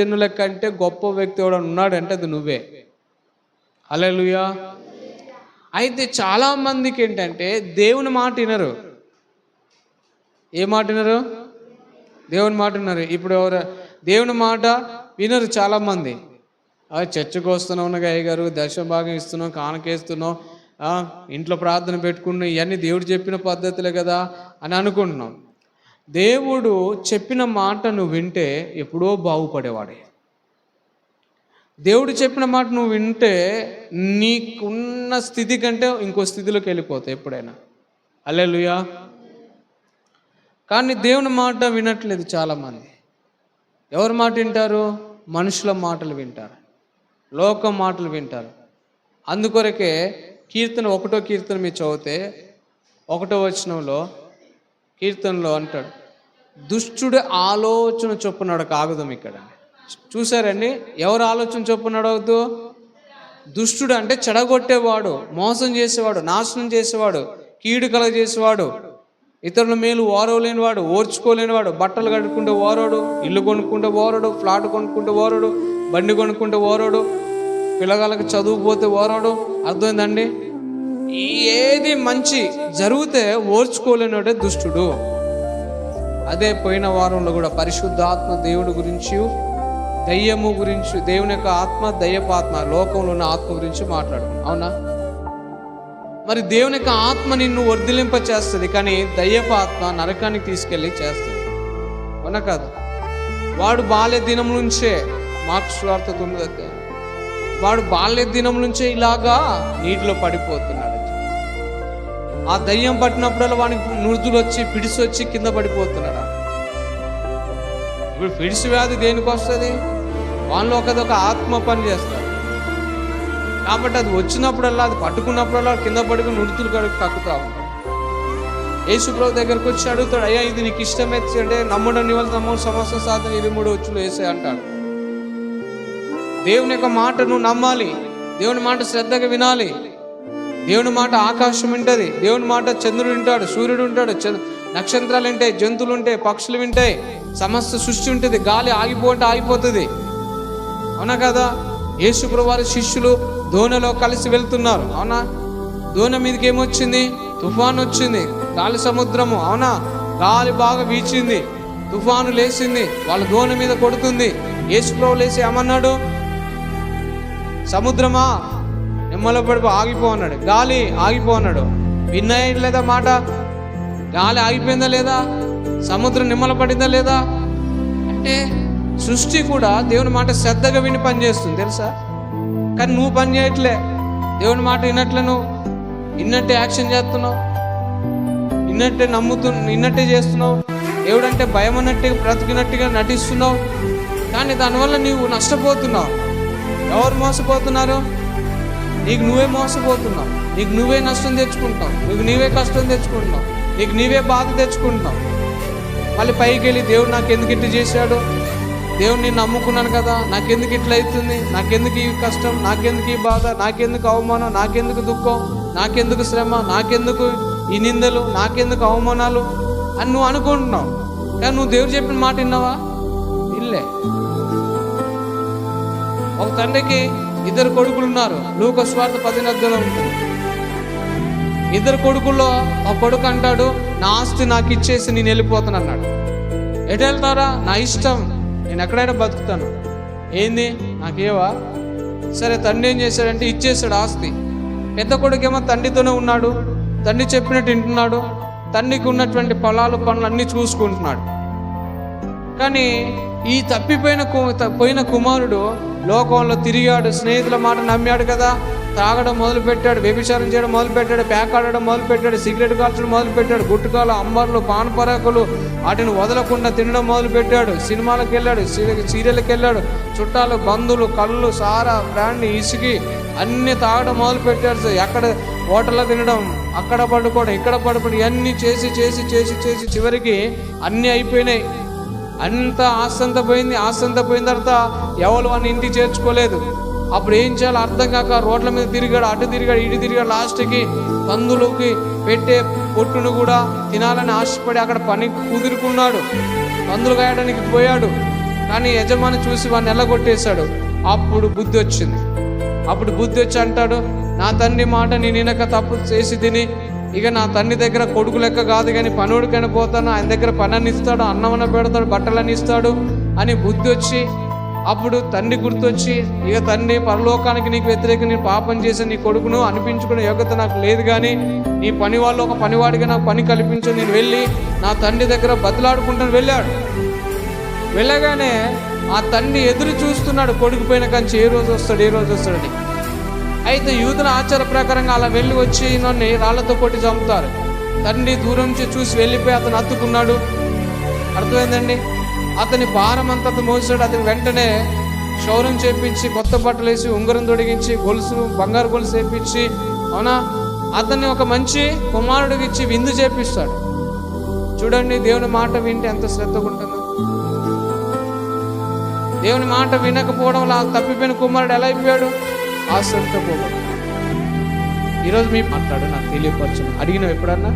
జనుల కంటే గొప్ప వ్యక్తి ఎవడు ఉన్నాడంటే అది నువ్వే. హల్లెలూయా. అయితే చాలామందికి ఏంటంటే దేవుని మాట వినరు. ఏ మాట వినరు? దేవుని మాట వినరు. ఇప్పుడు ఎవరు దేవుని మాట వినరు చాలామంది. చర్చకు వస్తున్నావు అయ్య గారు, దశభాగం ఇస్తున్నాం, కానుకేస్తున్నాం, ఇంట్లో ప్రార్థన పెట్టుకున్నాం, ఇవన్నీ దేవుడు చెప్పిన పద్ధతులే కదా అని అనుకుంటున్నాం. దేవుడు చెప్పిన మాట నువ్వు వింటే ఎప్పుడో బాగుపడేవాడే. దేవుడు చెప్పిన మాట నువ్వు వింటే నీకున్న స్థితి కంటే ఇంకో స్థితిలోకి వెళ్ళిపోతావు ఎప్పుడైనా. హల్లెలూయా. కానీ దేవుని మాట వినట్లేదు చాలామంది. ఎవరి మాట వింటారు? మనుషుల మాటలు వింటారు, లోకం మాటలు వింటారు. అందుకొరకే కీర్తన కీర్తన మీరు చదివితే 1వ వచనంలో కీర్తనలో అంటాడు, దుష్టుడి ఆలోచన చొప్పున నడక ఆగుదాం. ఇక్కడ చూసారండి, ఎవరు ఆలోచన చొప్పున నడవద్దు? దుష్టుడు అంటే చెడగొట్టేవాడు, మోసం చేసేవాడు, నాశనం చేసేవాడు, కీడు కలగజేసేవాడు, ఇతరుల మేలు ఓరవలేనివాడు, ఓర్చుకోలేనివాడు, బట్టలు కట్టుకుంటే ఓరడు, ఇల్లు కొనుక్కుంటే ఓరడు, ఫ్లాట్ కొనుక్కుంటే ఓరడు, బండి కొనుక్కుంటే ఓరడు, పిల్లగాళ్ళకి చదువుపోతే ఓరడు. అర్థమైందండి? ఏది మంచి జరిగితే ఓర్చుకోలేనివాడే దుష్టుడు. అదే పోయిన వారంలో కూడా పరిశుద్ధాత్మ దేవుడి గురించి, దయ్యము గురించి, దేవుని యొక్క ఆత్మ, దయ్యపాత్మ, లోకంలో ఉన్న ఆత్మ గురించి మాట్లాడుకున్నాం. అవునా? మరి దేవుని యొక్క ఆత్మ నిన్ను వర్ధిలింప చేస్తుంది, కానీ దయ్యపాత్మ నరకానికి తీసుకెళ్ళి చేస్తుంది. అవునా కాదు? వాడు బాల్య దినం నుంచే, మార్క్స్ వార్త 9 వాడు బాల్య దినం నుంచే ఇలాగా నీటిలో పడిపోతున్నాడు. ఆ దయ్యం పట్టినప్పుడల్లా వానికి నురుదులు వచ్చి, పిడిసి వచ్చి కింద పడిపోతున్నాడు. ఇప్పుడు పిడిసి వ్యాధి దేనికి వస్తుంది? వాళ్ళలో ఒక ఆత్మ పని చేస్తాడు. కాబట్టి అది వచ్చినప్పుడల్లా, అది పట్టుకున్నప్పుడల్లా కింద పడుకుని నురుతులు కక్కుతా ఉంటాడు. యేసుప్రభు దగ్గరకు వచ్చి అడుగుతాడు, అయ్యా ఇది నీకు ఇష్టమైతే అంటే నమ్మడం నీ వల్ల నమ్మడం సమస్య సాధన 23 వచ్చులు వేసే అంటాడు. దేవుని యొక్క మాట నువ్వు నమ్మాలి, దేవుని మాట శ్రద్ధగా వినాలి. దేవుని మాట ఆకాశం వింటది, దేవుని మాట చంద్రుడు వింటాడు, సూర్యుడు ఉంటాడు, నక్షత్రాలు వింటాయి, జంతువులు ఉంటాయి, పక్షులు వింటాయి, సమస్త సృష్టి ఉంటుంది. గాలి ఆగిపోతే ఆగిపోతుంది. అవునా కదా? యేసుప్రభు వారి శిష్యులు దోణిలో కలిసి వెళ్తున్నారు. అవునా? దోణి మీదకి ఏమొచ్చింది? తుఫాను వచ్చింది, గాలి సముద్రము. అవునా? గాలి బాగా వీచింది, తుఫాను లేచింది, వాళ్ళ దోణి మీద కొడుతుంది. యేసుప్రభు లేచి ఏమన్నాడు? సముద్రమా నిమ్మల పడిపో, ఆగిపో అన్నాడు. గాలి ఆగిపో అన్నాడు. విన్నాయి లేదా మాట? గాలి ఆగిపోయిందా లేదా? సముద్రం నిమ్మల పడిందా లేదా? అంటే సృష్టి కూడా దేవుని మాట శ్రద్ధగా విని పని చేస్తుంది, తెలుసా? కానీ నువ్వు పని చేయట్లే. దేవుని మాట వినట్లే, ఇన్నట్టే యాక్షన్ చేస్తున్నావు, ఇన్నట్టే ఇన్నట్టే చేస్తున్నావు. దేవుడంటే భయం అన్నట్టు బ్రతికినట్టుగా నటిస్తున్నావు. కానీ దానివల్ల నీవు నష్టపోతున్నావు. ఎవరు మోసపోతున్నారు? నీకు నువ్వే మోసపోతున్నావు, నీకు నువ్వే నష్టం తెచ్చుకుంటున్నావు, నీకు నీవే కష్టం తెచ్చుకుంటున్నావు, నీకు నీవే బాధ తెచ్చుకుంటున్నావు. మళ్ళీ పైకి వెళ్ళి దేవుడు నాకు ఎందుకు ఇట్లా చేశాడు, దేవుడిని నమ్ముకున్నాను కదా, నాకెందుకు ఇట్లా అవుతుంది, నాకెందుకు ఈ కష్టం, నాకెందుకు ఈ బాధ, నాకెందుకు అవమానం, నాకెందుకు దుఃఖం, నాకెందుకు శ్రమ, నాకెందుకు ఈ నిందలు, నాకెందుకు అవమానాలు అని నువ్వు అనుకుంటున్నావు. కానీ నువ్వు దేవుడు చెప్పిన మాట విన్నావా? ఇల్లే. ఒక తండ్రికి 2 కొడుకులు ఉన్నారు. లూకా సువార్త 10 ఉంటుంది. 2 కొడుకుల్లో ఒక కొడుకు అంటాడు, నా ఆస్తి నాకు ఇచ్చేసి నేను వెళ్ళిపోతాను అన్నాడు. ఎటు వెళ్తారా? నా ఇష్టం, నేను ఎక్కడైనా బతుకుతాను. ఏంది నాకేవా? సరే, తండ్రి ఏం చేశాడంటే ఇచ్చేసాడు ఆస్తి. పెద్ద కొడుకేమో తండ్రితోనే ఉన్నాడు, తండ్రి చెప్పినట్టు వింటున్నాడు, తండ్రికి ఉన్నటువంటి పొలాలు పనులు అన్నీ చూసుకుంటున్నాడు. కానీ ఈ పోయిన కుమారుడు లోకంలో తిరిగాడు, స్నేహితుల మాట నమ్మాడు కదా, తాగడం మొదలుపెట్టాడు, వ్యభిచారం చేయడం మొదలుపెట్టాడు, పేకాడడం మొదలుపెట్టాడు, సిగరెట్ కాల్చడం మొదలుపెట్టాడు, గుట్టుకాలు, అంబర్లు, పానపరాకులు వాటిని వదలకుండా తినడం మొదలుపెట్టాడు. సినిమాలకు వెళ్ళాడు, సీరియల్కి వెళ్ళాడు, చుట్టాలు, బంధువులు, కళ్ళు, సారా, బ్రాండ్, ఇసుకి అన్నీ తాగడం మొదలుపెట్టాడు. ఎక్కడ హోటల్లో తినడం, అక్కడ పడుకోవడం, ఇక్కడ పడుకోవడం, ఇవన్నీ చేసి చేసి చేసి చేసి చివరికి అన్నీ అయిపోయినాయి. అంతా ఆస్తంతా పోయింది. ఆస్తంతా పోయిన తర్వాత ఎవరు వాడిని ఇంటికి చేర్చుకోలేదు. అప్పుడు ఏం చేయాలో అర్థం కాక రోడ్ల మీద తిరిగాడు, అటు తిరిగాడు, ఇటు తిరిగాడు. లాస్ట్కి పందులకి పెట్టే పొట్టును కూడా తినాలని ఆశపడి అక్కడ పని కుదురుకున్నాడు. పందులు కాయడానికి పోయాడు. కానీ యజమాని చూసి వాడిని ఎల్లగొట్టేశాడు. అప్పుడు బుద్ధి వచ్చింది. అప్పుడు బుద్ధి వచ్చి అంటాడు, నా తండ్రి మాట నేను వినక తప్పు చేసి తిని ఇక నా తండ్రి దగ్గర కొడుకు లెక్క కాదు కానీ పనుడికైనా పోతాను, ఆయన దగ్గర పనని ఇస్తాడు, అన్నమన్న పెడతాడు, బట్టలని ఇస్తాడు అని బుద్ధి వచ్చి అప్పుడు తండ్రి గుర్తొచ్చి, ఇక తండ్రి పరలోకానికి నీకు వ్యతిరేకంగా నేను పాపం చేసి నీ కొడుకును అనిపించుకునే యోగ్యత నాకు లేదు, కానీ నీ పని వాళ్ళు ఒక పనివాడిగా నాకు పని కల్పించు, నేను వెళ్ళి నా తండ్రి దగ్గర బదులాడుకుంటాను వెళ్ళాడు. వెళ్ళగానే ఆ తండ్రి ఎదురు చూస్తున్నాడు, కొడుకు పోయిన కంచి ఏ రోజు వస్తాడని. అయితే యూదుల ఆచార ప్రకారంగా అలా వెళ్ళి వచ్చి నన్ను రాళ్లతో కొట్టి చంపుతారు. తండ్రి దూరం నుంచి చూసి వెళ్ళిపోయి అతను హత్తుకున్నాడు. అర్థమైందండి? అతని భారం అంతా మోసాడు. అతని వెంటనే క్షౌరం చేపించి కొత్త బట్టలు వేసి ఉంగరం తొడిగించి బంగారు గొలుసు వేపించి, అవునా, అతన్ని ఒక మంచి కుమారుడికి ఇచ్చి విందు చేపిస్తాడు. చూడండి, దేవుని మాట వింటే ఎంత శ్రద్ధగా ఉంటుందో. దేవుని మాట వినకపోవడం వల్ల తప్పిపోయిన కుమారుడు ఎలా అయిపోయాడు? ఆశ్రమంతో పోగొట్టు. ఈరోజు మీ మాట్లాడు, నాకు తెలియపరచు. అడిగినావు ఎప్పుడన్నా?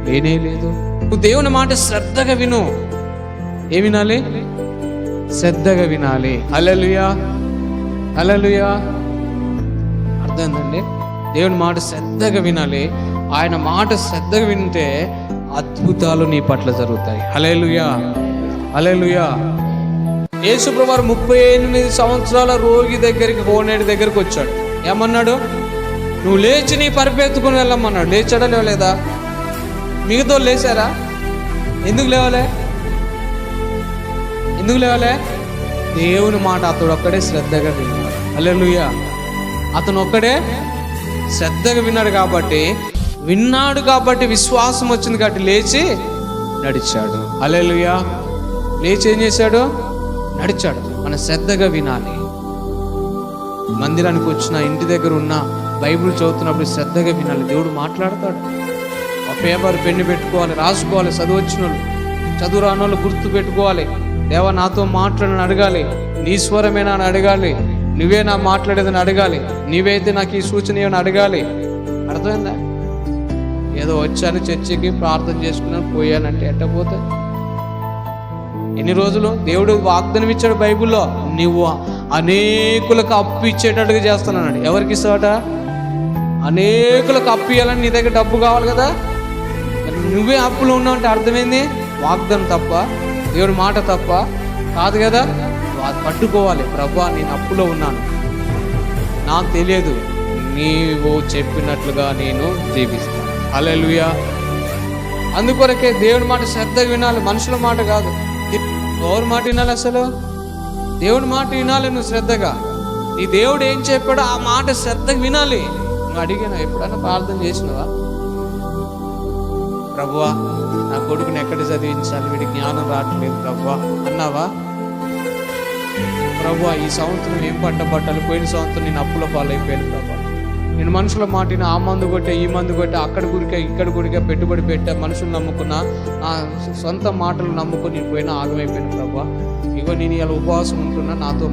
లేనే లేదు. నువ్వు దేవుని మాట శ్రద్ధగా విను. ఏం వినాలి? శ్రద్ధగా వినాలి. హల్లెలూయా, హల్లెలూయా. అర్థమైందండి? దేవుని మాట శ్రద్ధగా వినాలి. ఆయన మాట శ్రద్ధగా వింటే అద్భుతాలు నీ పట్ల జరుగుతాయి. హల్లెలూయా, హల్లెలూయా. యేసు ప్రభువారు 38 సంవత్సరాల రోగి దగ్గరికి, కోనేటి దగ్గరికి వచ్చాడు. ఏమన్నాడు? నువ్వు లేచి నీ పరిపెత్తుకుని వెళ్ళమన్నాడు. లేచాడా లేవలేదా? మిగతా లేచారా? ఎందుకు లేవలే? దేవుని మాట అతడు ఒక్కడే శ్రద్ధగా విన్నాడు. హల్లెలూయా. అతను ఒక్కడే శ్రద్ధగా విన్నాడు కాబట్టి విశ్వాసం వచ్చింది కాబట్టి లేచి నడిచాడు. హల్లెలూయా. లేచి ఏం చేశాడు? నడిచాడు. మనం శ్రద్ధగా వినాలి. మందిరానికి వచ్చిన, ఇంటి దగ్గర ఉన్న, బైబిల్ చదువుతున్నప్పుడు శ్రద్ధగా వినాలి. దేవుడు మాట్లాడతాడు. ఆ పేపర్ పెన్ను పెట్టుకోవాలి, రాసుకోవాలి. చదువు వచ్చిన వాళ్ళు, చదువు రాని వాళ్ళు గుర్తు పెట్టుకోవాలి. దేవా నాతో మాట్లాడని అడగాలి. నీ స్వరమేనా అని అడగాలి. నువ్వే నా మాట్లాడేదని అడగాలి. నీవైతే నాకు ఈ సూచన ఏమని అడగాలి. అర్థమైందా? ఏదో వచ్చాను చర్చికి, ప్రార్థన చేసుకున్నాను, పోయానంటే ఎట్టపోతే ఎన్ని రోజులు? దేవుడు వాగ్దానం ఇచ్చాడు బైబిల్లో, నువ్వు అనేకులకు అప్పు ఇచ్చేటట్టుగా చేస్తున్నాడు. ఎవరికి ఇస్తావట? అనేకులకు అప్పు ఇవ్వాలని నీ దగ్గర డబ్బు కావాలి కదా. నువ్వే అప్పులో ఉన్నావు అంటే అర్థమైంది? వాగ్దానం తప్ప, దేవుడి మాట తప్ప కాదు కదా. అది పట్టుకోవాలి. ప్రభువా నేను అప్పులో ఉన్నాను, నాకు తెలియదు, నీవు చెప్పినట్లుగా నేను జీవిస్తాను. హల్లెలూయా. అందుకొరకే దేవుడి మాట శ్రద్ధగా వినాలి, మనుషుల మాట కాదు. ఎవరి మాట వినాలి? అసలు దేవుడి మాట వినాలి. నువ్వు శ్రద్ధగా నీ దేవుడు ఏం చెప్పాడో ఆ మాట శ్రద్ధగా వినాలి. నువ్వు అడిగినా ఎప్పుడన్నా ప్రార్థన చేసినవా? ప్రభువా నా కొడుకుని ఎక్కడ చదివించాలి, వీడికి జ్ఞానం రావట్లేదు ప్రభువా అన్నావా? ప్రభువా ఈ సంవత్సరం ఏం పట్టాలి, పోయిన సంవత్సరం నేను అప్పుల పాలైపోయాను ప్రభువా, నేను మనుషుల మాటిని ఆ మందు కొట్టే, ఈ మందు కొట్టే, అక్కడ గురికే, ఇక్కడ గురికే, పెట్టుబడి పెట్టా, మనుషులు నమ్ముకున్నా, నా సొంత మాటలు నమ్ముకొని నేను పోయినా ఆగమైపోయాను ప్రభువా. ఇగో నేను ఇలా ఉపవాసం ఉంటున్నా, నాతో